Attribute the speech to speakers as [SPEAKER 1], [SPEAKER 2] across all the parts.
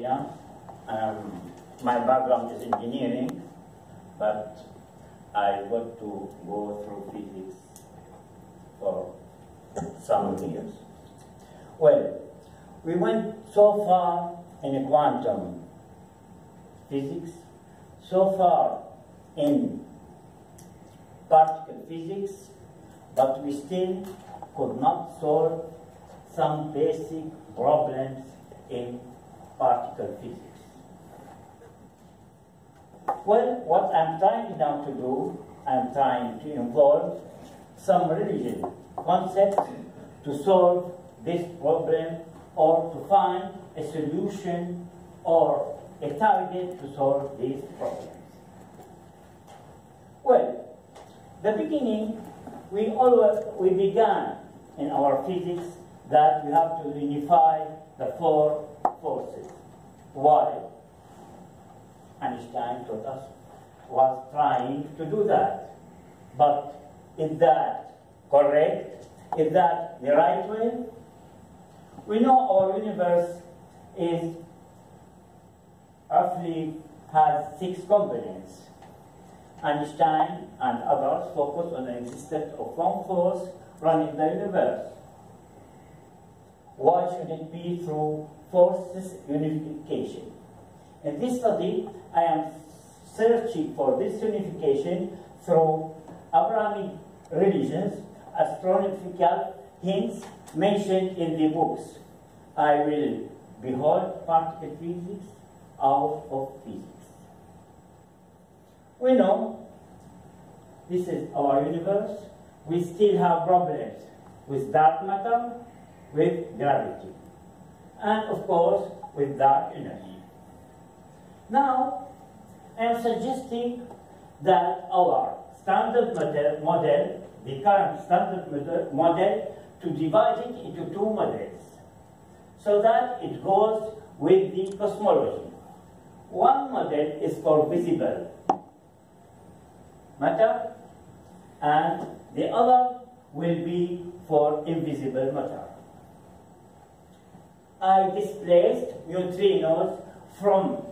[SPEAKER 1] Yeah. My background is engineering, but I got to go through physics for some years. Well, we went so far in quantum physics, so far in particle physics, but we still could not solve some basic problems in particle physics. Well, what I'm trying now to do, I'm trying to involve some religion concepts to solve this problem or to find a solution or a target to solve these problems. Well, the beginning, we began in our physics that we have to unify the four forces. Why? Einstein taught us was trying to do that. But is that correct? Is that the right way? We know our universe is roughly has 6 components. Einstein and others focus on the existence of one force running the universe. Why should it be through forces unification? In this study, I am searching for this unification through Abrahamic religions, astronomical hints mentioned in the books. I will behold particle physics out of physics. We know this is our universe. We still have problems with dark matter, with gravity, and of course with dark energy. Now, I am suggesting that our standard model, the current standard model, to divide it into 2 models, so that it goes with the cosmology. One model is for visible matter, and the other will be for invisible matter. I displaced neutrinos from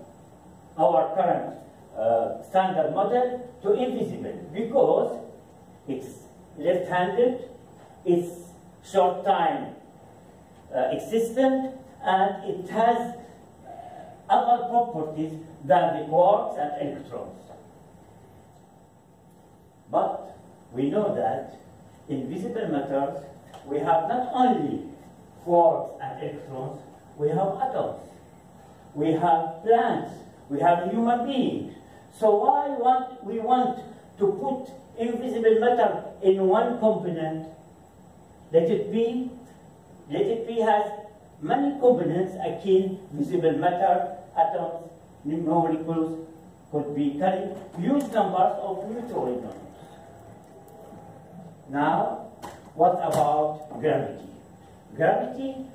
[SPEAKER 1] our current standard model to invisible because it's left-handed, it's short time existent, and it has other properties than the quarks and electrons. But we know that in visible matters we have not only quarks and electrons, we have atoms, we have plants, we have human beings. So why we want to put invisible matter in one component? Let it be has many components akin visible matter, atoms, molecules, could be carrying huge numbers of neutrons. Now, what about gravity? Gravity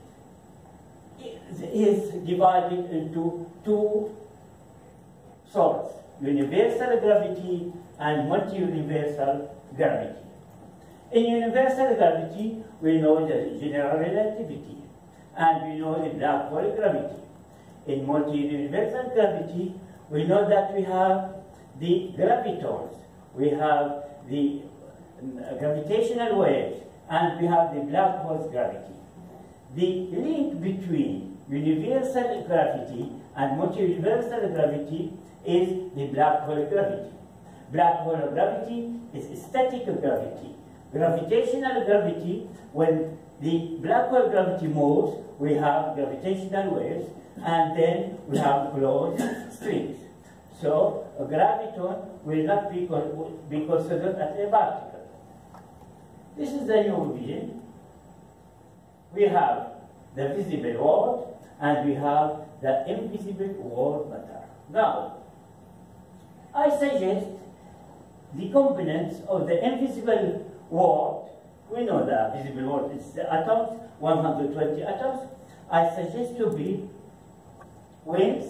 [SPEAKER 1] is divided into 2 sorts: universal gravity and multi-universal gravity. In universal gravity, we know the general relativity, and we know the black hole gravity. In multi-universal gravity, we know that we have the gravitons, we have the gravitational waves, and we have the black hole's gravity. The link between universal gravity and multi-universal gravity is the black hole gravity. Black hole gravity is static gravity. Gravitational gravity, when the black hole gravity moves, we have gravitational waves, and then we have closed strings. So a graviton will not be considered as a particle. This is the new vision. We have the visible world, and we have the invisible world matter. Now, I suggest the components of the invisible world. We know the visible world is the atoms, 120 atoms. I suggest to be winds,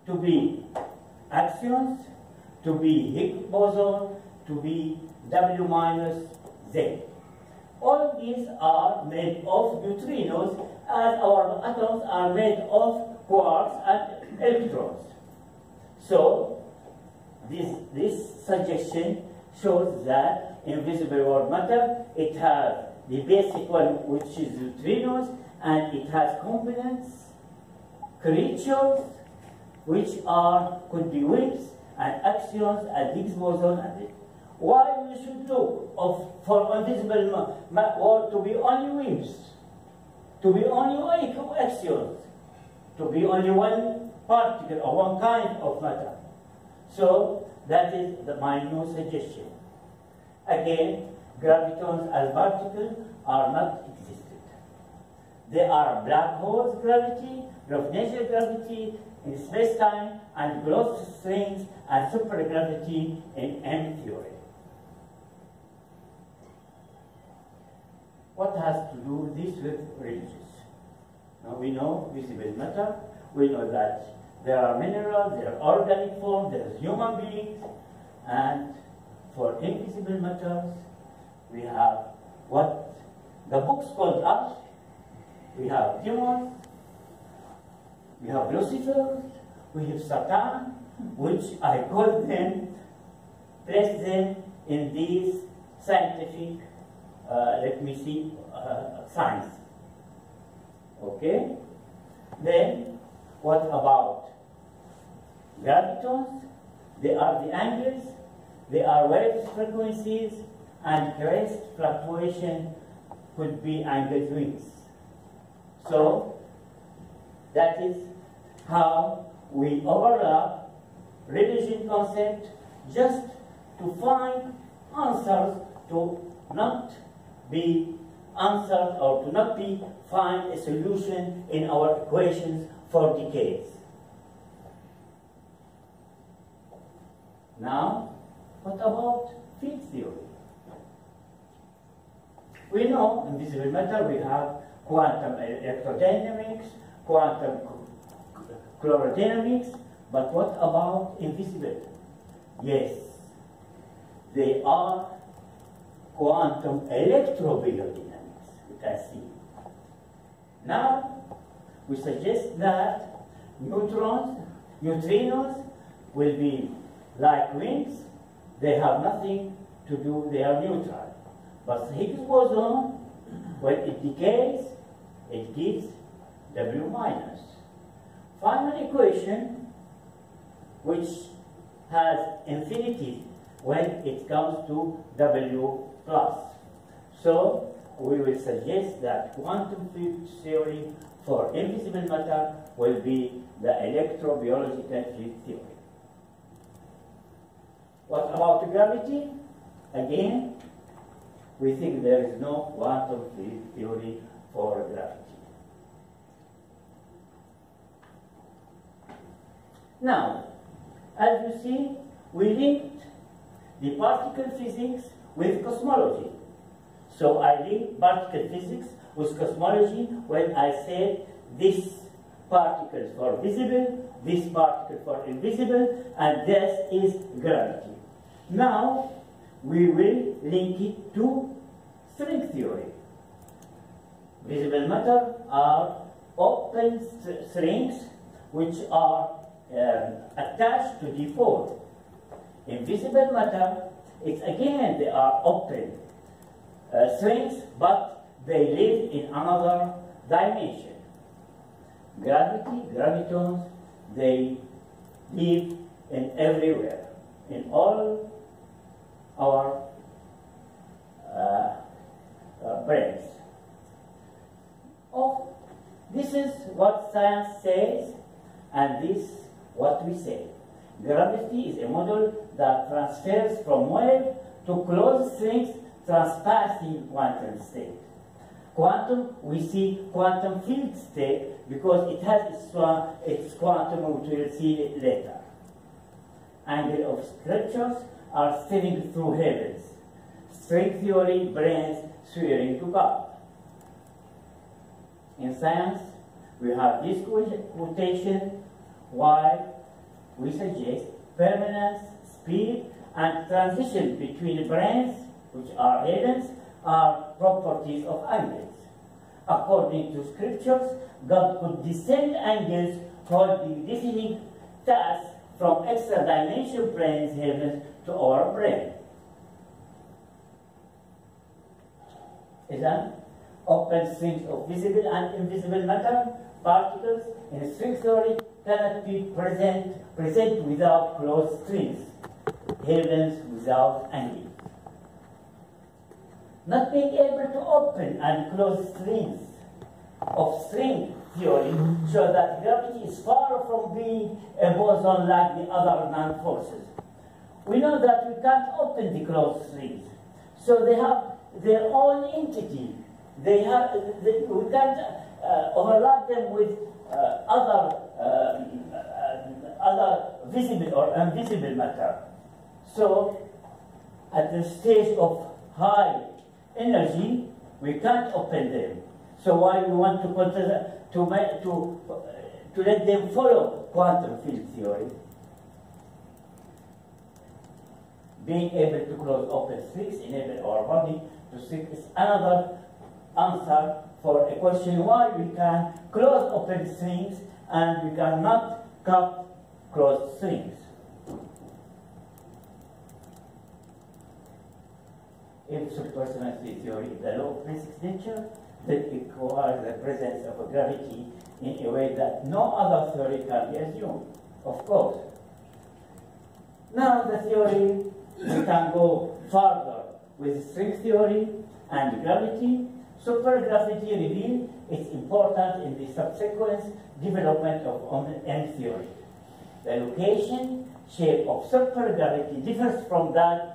[SPEAKER 1] to be axions, to be Higgs boson, to be W minus Z. All these are made of neutrinos, as our atoms are made of quarks and electrons. So, this suggestion shows that invisible world matter, it has the basic one, which is neutrinos, and it has components, creatures, which could be waves and axions and Higgs boson. And why we should look for invisible world to be only waves, to be only axions, to be only one particle or one kind of matter. So that is my new suggestion. Again, gravitons as particles are not existed. They are black holes gravity, gravitational gravity in space-time, and closed strings and supergravity in M theory. What has to do this with religions? Now we know visible matter, we know that there are minerals, there are organic forms, there are human beings, and for invisible matters, we have what the books called us. We have demons, we have Lucifer, we have Satan, which I call them, place them in these scientific, science. Okay? Then, what about gravitons? They are the angles, they are wave frequencies, and crest fluctuation could be angle swings. So, that is how we overlap religion concept just to find answers to not be answered or to not be find a solution in our equations for decades. Now, what about field theory? We know in visible matter we have quantum electrodynamics, quantum chlorodynamics, but what about invisible? Yes, they are quantum electrobiodynamics, you can see. Now, we suggest that neutrinos will be like winds. They have nothing to do, they are neutral. But Higgs boson, when it decays, it gives W minus. Final equation, which has infinity when it comes to W plus. So, we will suggest that quantum field theory for invisible matter will be the electrobiological field theory. What about gravity? Again, we think there is no quantum field theory for gravity. Now, as you see, we linked the particle physics with cosmology. So I linked particle physics with cosmology when I said this particle for visible, this particle for invisible, and this is gravity. Now, we will link it to string theory. Visible matter are open strings which are attached to dipole. Invisible matter, it's again they are open strings, but they live in another dimension. Gravity, gravitons, they live in everywhere, in all our brains. Oh, this is what science says, and this is what we say. Gravity is a model that transfers from wave to closed strings transpassing quantum state. Quantum, we see quantum field state because it has its quantum, which we will see later. Angle of scriptures are steering through heavens. String theory brings swearing to God. In science, we have this quotation while we suggest permanence, speed, and transition between brains, which are heavens, are properties of angles. According to scriptures, God could descend angels holding definite tasks from extra dimension brains heaven to our brain. Then, open strings of visible and invisible matter particles in string theory cannot be present without closed strings, heavens without angles. Not being able to open and close strings of string theory show that gravity is far from being a boson like the other non-forces. We know that we can't open the closed strings, so they have their own entity. We can't overlap them with other visible or invisible matter. So, at the stage of high energy, we can't open them. So why we want to let them follow quantum field theory? Being able to close open strings enable our body to think is another answer for a question why we can close open strings and we cannot cut closed strings. If supersonic theory is the law of basic nature, then it requires the presence of a gravity in a way that no other theory can be assumed, of course. Now the theory, we can go further with string theory and gravity. Supergravity revealed its importance in the subsequent development of M theory. The location, shape of supergravity differs from that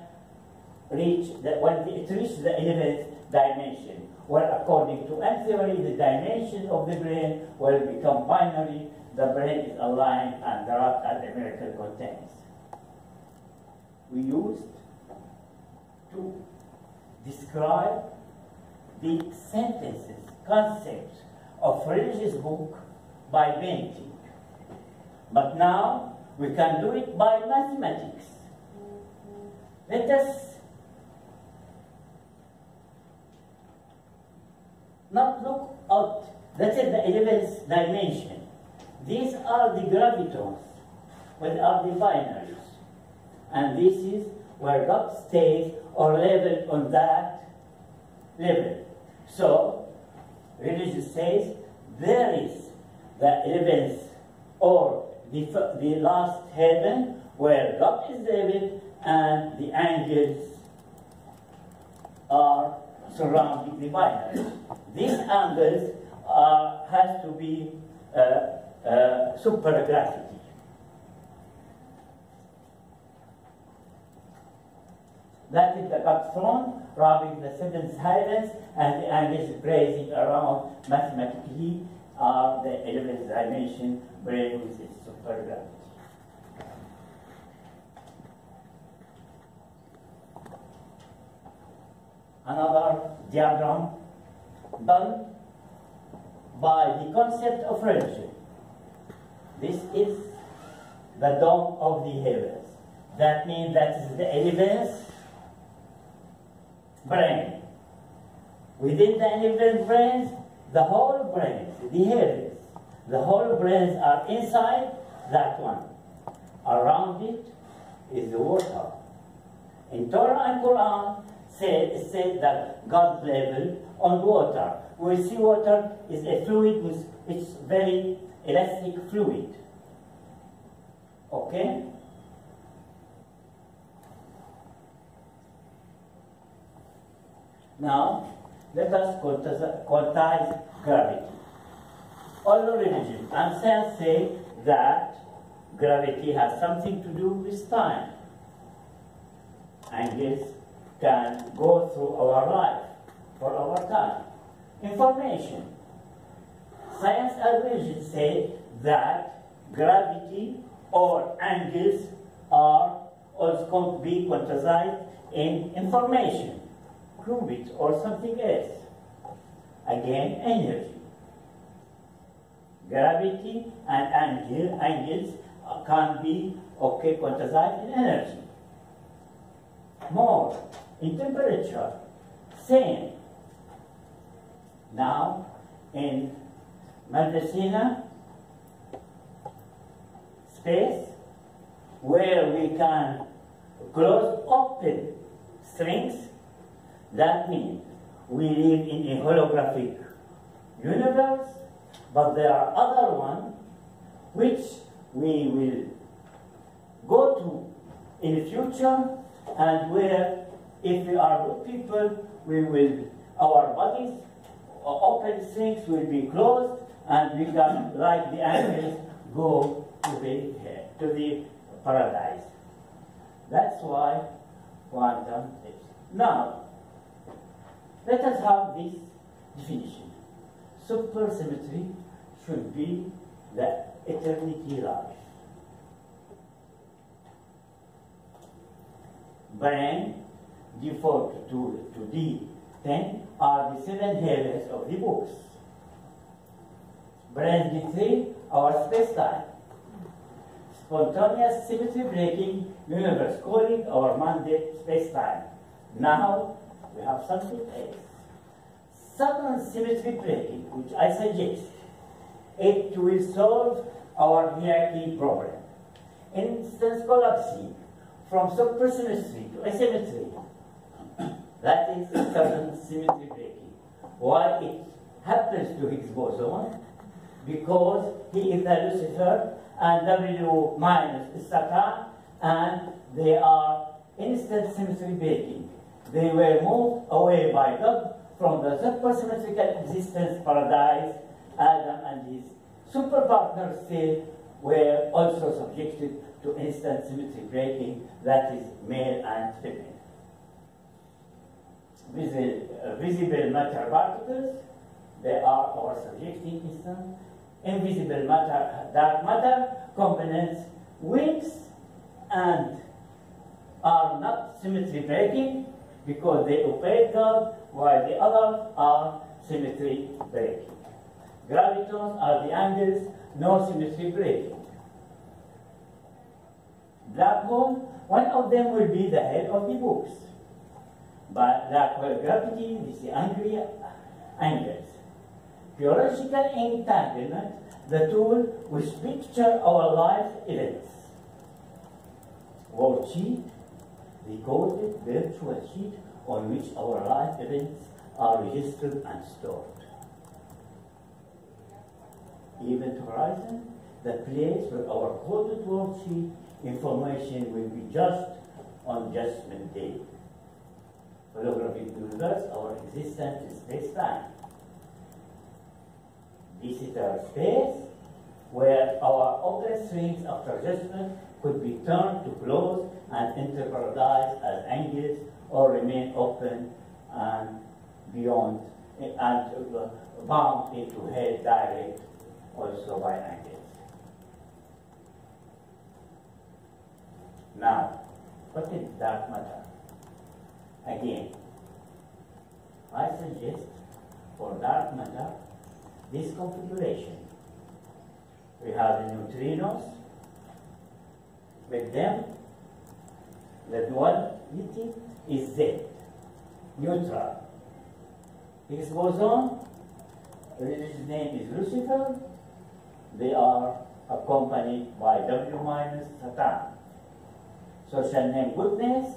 [SPEAKER 1] when it reached the 11th dimension, where according to M theory, the dimension of the brain will become binary, the brain is aligned, and the rod as a miracle contains. We used to describe the sentences, concepts of religious book by painting. But now we can do it by mathematics. Let us not look out. That's in the 11th dimension. These are the gravitons, what are the binaries. And this is where God stays or level on that level. So, religion says there is the 11th or the last heaven where God is level and the angels are surrounding the binary. These angles has to be supergravity. That is the God throne, rubbing the seventh heavens, and the angels praising around mathematically are the 11th dimension brain with its supergravity. Another diagram done by the concept of religion. This is the dome of the heavens. That means that is the 11th brain. Within the 11th brains, the whole brains, the heavens, the whole brains are inside that one. Around it is the water. In Torah and Quran, it says that God level on water. We see water is a fluid with it's very elastic fluid. Okay? Now, let us quantize gravity. All religion and science say that gravity has something to do with time. Angels can go through our life for our time. Information. Science and religion say that gravity or angles are also going to be quantized in information, qubits or something else. Again, energy. Gravity and angles can be quantized in energy. More in temperature, same. now in Mendocina space where we can close open strings. That means we live in a holographic universe, but there are other ones which we will go to in the future, and where if we are good people, our bodies open strings will be closed, and we can, like the angels, go to the paradise. That's why quantum is. Now, let us have this definition. Supersymmetry should be the eternity life. Brain, default to D10, are the 7 heavens of the books. Brain D3, our space-time. Spontaneous symmetry breaking universe, calling our mandate space-time. Now we have something else. Sudden symmetry breaking, which I suggest, it will solve our hierarchy problem. Instance collapsing from supersymmetry to asymmetry. That is sudden symmetry breaking. Why it happens to Higgs boson? Because he is a Lucifer and W minus is Satan, and they are instant symmetry breaking. They were moved away by God from the supersymmetrical existence paradise. Adam and his super partner state were also subjected to instant symmetry breaking, that is male and female. Visible matter particles, they are our subjecting instant. Invisible matter, dark matter components, wings, and are not symmetry breaking because they obey God, while the others are symmetry breaking. Gravitons are the angles, no symmetry breaking. Black hole, one of them will be the head of the books. But black hole gravity is the angles. Theological entanglement, the tool which picture our life events. Worksheet, the coded virtual sheet on which our life events are registered and stored. Event horizon, the place where our coded worksheet information will be judged on Judgment Day. Holographic universe, our existence in space-time. Digital space, where our open strings after judgment could be turned to close and enter paradise as angels, or remain open and beyond and bound into hell direct, also by angels. Now, what is dark matter? Again, I suggest for dark matter this configuration. We have the neutrinos. With them, the duality is Z, neutral. Higgs boson, his name is Lucifer. They are accompanied by W minus Satan. Social name goodness,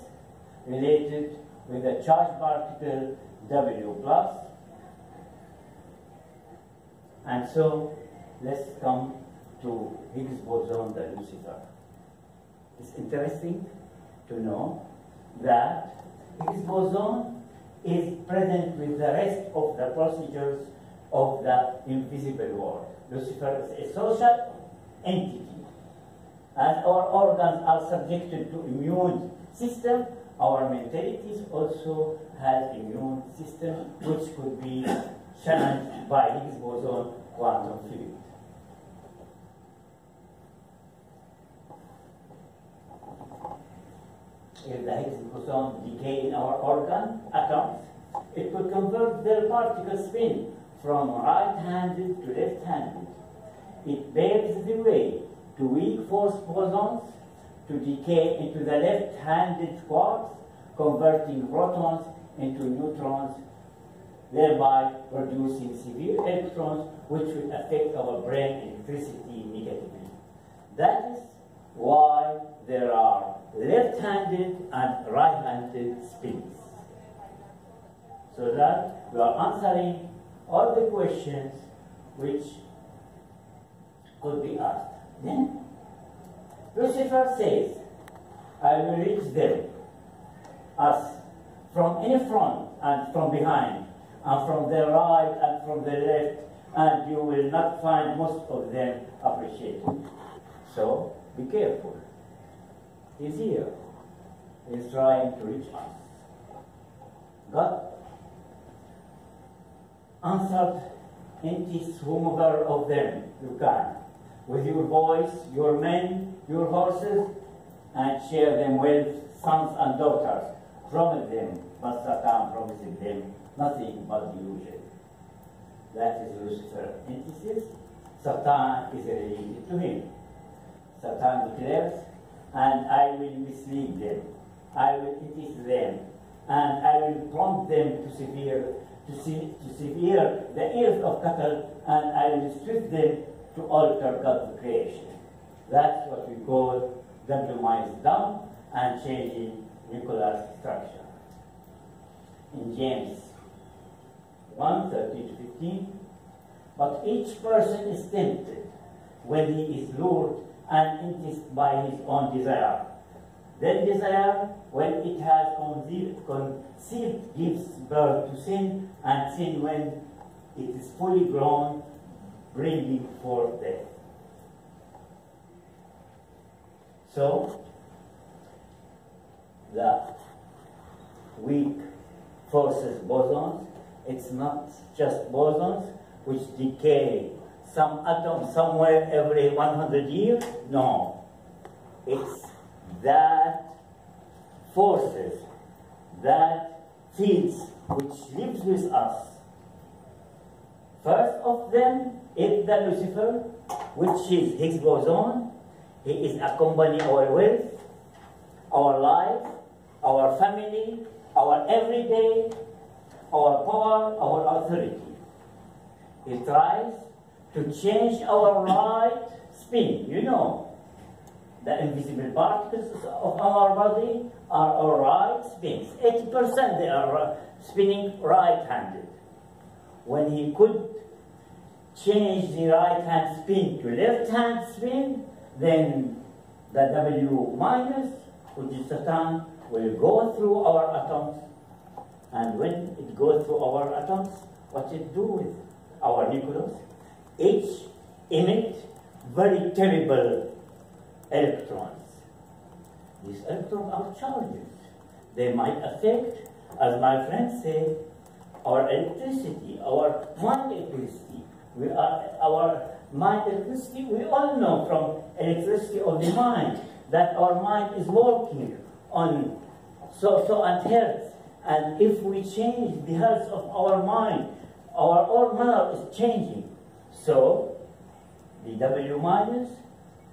[SPEAKER 1] related with the charged particle W plus. And so, let's come to Higgs boson, the Lucifer. It's interesting to know that Higgs boson is present with the rest of the procedures of the invisible world. Lucifer is a social entity. As our organs are subjected to immune system, our mentalities also has immune system which could be challenged by Higgs boson quantum field. If the Higgs boson decay in our organ atoms, it could convert their particle spin from right-handed to left-handed. It paves the way to weak force bosons to decay into the left-handed quarks, converting protons into neutrons, thereby producing severe electrons which will affect our brain electricity negatively. That is why there are left-handed and right-handed spins. So that we are answering all the questions which could be asked. Then Lucifer says, I will reach them, us, from in front and from behind, and from the right and from the left, and you will not find most of them appreciated. So be careful. He's here. He's trying to reach us. God answered in this whomever of them you can, with your voice, your men, your horses, and share them with sons and daughters. Promise them, but Satan promises them nothing but delusion. That is Lucifer's antithesis. Satan is related to him. Satan declares, and I will mislead them, I will entice them, and I will prompt them to sever the ears of cattle, and I will strip them to alter God's creation. That's what we call W down and changing nuclear structure. In James 1:13-15, but each person is tempted when he is lured and enticed by his own desire. Then desire, when it has conceived, gives birth to sin, and sin, when it is fully grown, bringing forth death. So, the weak forces bosons, it's not just bosons which decay some atom somewhere every 100 years. No. It's that forces, that fields which lives with us. First of them is the Lucifer, which is Higgs boson. He is accompanying our wealth, our life, our family, our everyday, our power, our authority. He tries to change our right spin. You know, the invisible particles of our body are our right spins. 80% they are spinning right-handed. When he could change the right-hand spin to left-hand spin, then the W minus, which is Satan, will go through our atoms. And when it goes through our atoms, what it do with our nucleus? Each emit very terrible electrons. These electrons are charges. They might affect, as my friend said, our electricity, our mind electricity. Our mind electricity, we all know from electricity of the mind that our mind is working on so and hertz. And if we change the hertz of our mind, our whole manner is changing. So, the W minus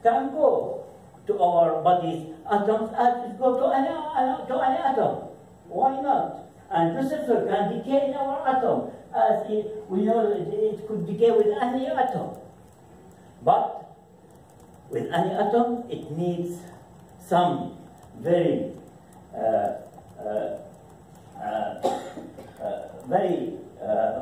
[SPEAKER 1] can go to our body's atoms and it go to any atom. Why not? And Lucifer can decay in our atom, as we know it could decay with any atom. But with any atom, it needs some very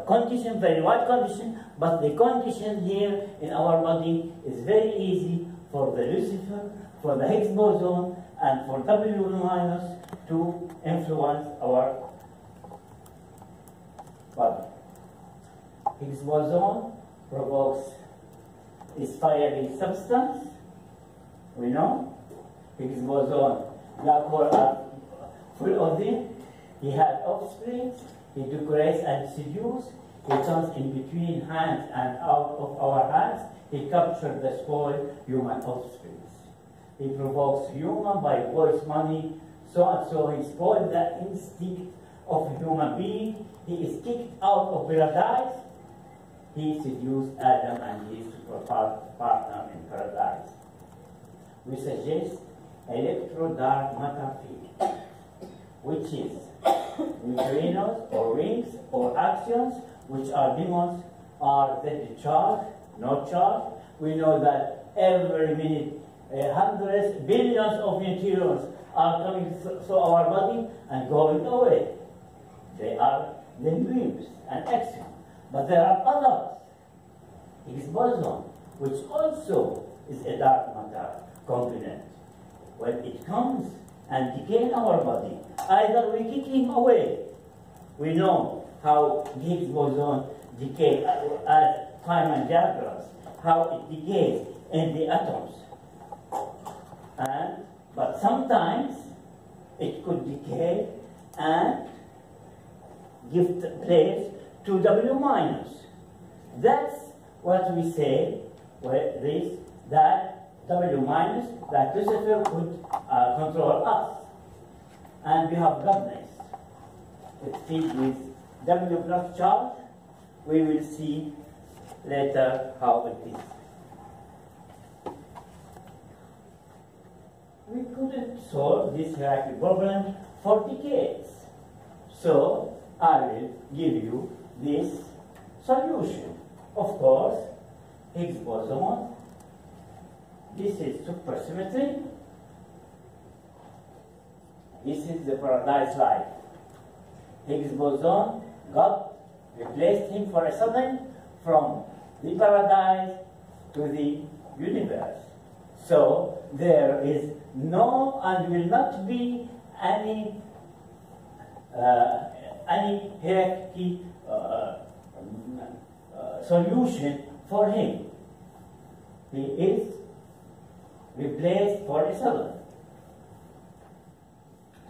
[SPEAKER 1] condition, very wide condition, but the condition here in our body is very easy for the Lucifer, for the Higgs boson, and for W minus to influence our body. Higgs boson provokes this fiery substance. We know Higgs boson, black hole are full of them. He had offspring. He decorates and seduces. He comes in between hands and out of our hands. He captures the spoiled human offspring. He provokes human by voice money, so and so he spoils the instinct of a human being. He is kicked out of paradise. He seduced Adam and his partner in paradise. We suggest electro-dark matter field, which is neutrinos or rings or axions, which are demons, are then charged, not charged. We know that every minute hundreds, billions of neutrinos are coming through our body and going away. They are the nucleus and axion. But there are others. Higgs boson, which also is a dark matter component. When it comes and decays in our body, either we kick him away. We know how Higgs boson decays as Feynman diagrams, how it decays in the atoms. But sometimes it could decay and give place to W minus. That's what we say that W minus, that Lucifer could control us. And we have godness. It's filled with W plus charge. We will see later how it is. We couldn't solve this hierarchy problem for decades. So I will give you this solution. Of course, Higgs boson, this is supersymmetry. This is the paradise life. Higgs boson, God replaced him for a sudden from the paradise to the universe. So there is no and will not be any hierarchy solution for him. He is replaced for a sudden.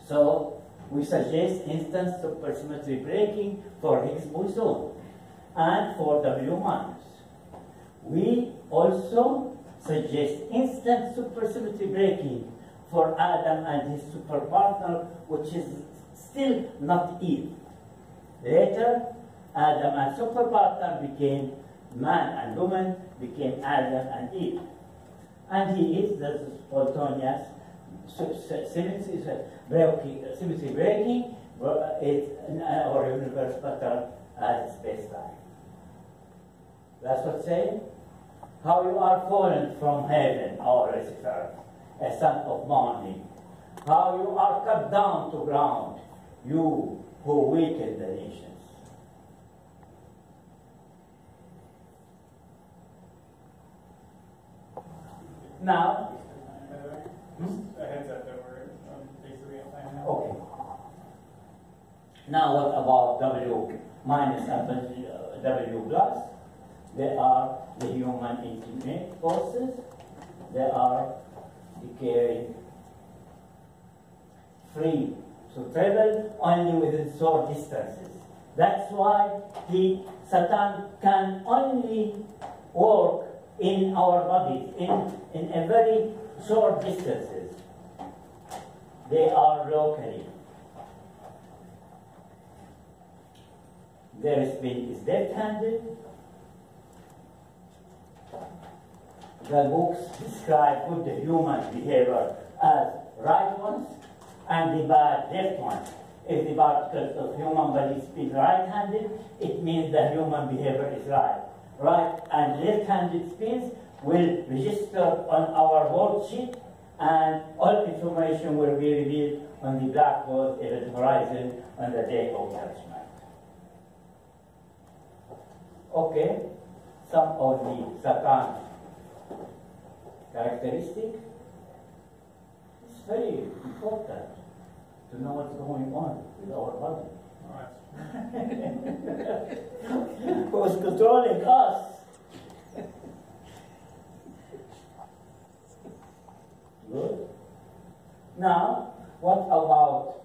[SPEAKER 1] So we suggest instant supersymmetry breaking for Higgs boson and for W minus. We also suggest instant supersymmetry breaking for Adam and his superpartner, which is still not Eve. Later, Adam and superpartner became man and woman, became Adam and Eve. And he is the spontaneous symmetry breaking in our universe pattern as space-time. That's what saying. How you are fallen from heaven, O Lucifer, a son of morning. How you are cut down to ground, you who weaken the nations. Now,
[SPEAKER 2] a heads up that we're basically at time now.
[SPEAKER 1] okay. Now what about W minus and W plus? They are the human intimate forces. They are decaying free to travel only within short distances. That's why Satan can only work in our bodies in a very short distances. They are locally. Their speed is left-handed. The books describe good human behavior as right ones and the bad left ones. If the particles of human body spin right-handed, it means the human behavior is right. Right and left-handed spins will register on our worksheet, and all information will be revealed on the blackboard event horizon on the day of judgment. Okay, some of the Satan characteristics. It's very important to know what's going on with our body. Who's controlling us? Good. Now, what about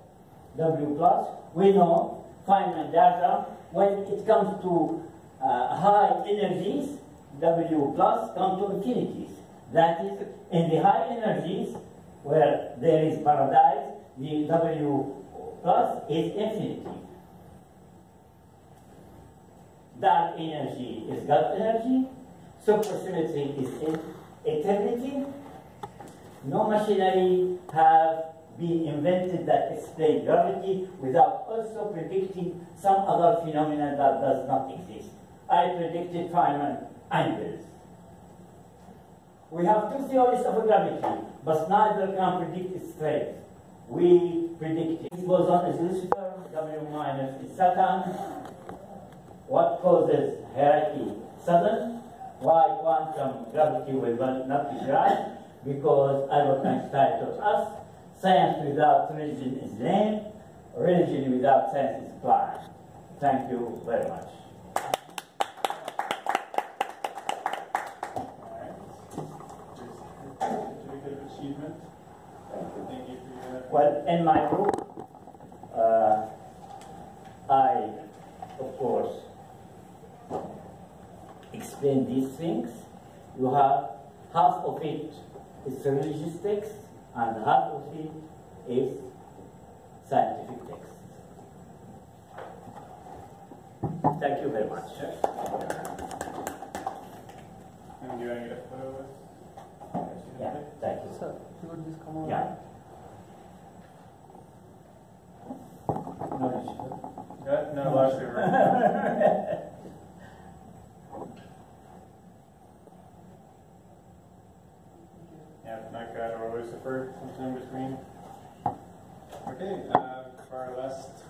[SPEAKER 1] W plus? We know Feynman diagram, when it comes to high energies, W plus come to infinities. That is, in the high energies, where there is paradise, the W plus is infinity. Dark energy is God energy. Supersymmetry is eternity. No machinery have be invented that explain gravity without also predicting some other phenomenon that does not exist. I predicted Feynman angles. We have two theories of gravity, but neither can predict its strength. We predict it. Boson is Lucifer, W minus is Saturn. What causes hierarchy? Sudden. Why quantum gravity will not be right? Because Albert Einstein taught us, science without religion is lame, religion without science is blind. Thank you very much.
[SPEAKER 2] Certificate of achievement. Thank you for your.
[SPEAKER 1] Well, in my book, I, of course, explain these things. You have half of it is religious text, and half of it is scientific text. Thank you very much.
[SPEAKER 2] And do you want to get a photo with?
[SPEAKER 1] Yeah, thank you.
[SPEAKER 3] Sir, you would just come on.
[SPEAKER 1] Yeah. No,
[SPEAKER 2] No, actually, yeah, Micah or Lucifer, sometime between. Okay, for our last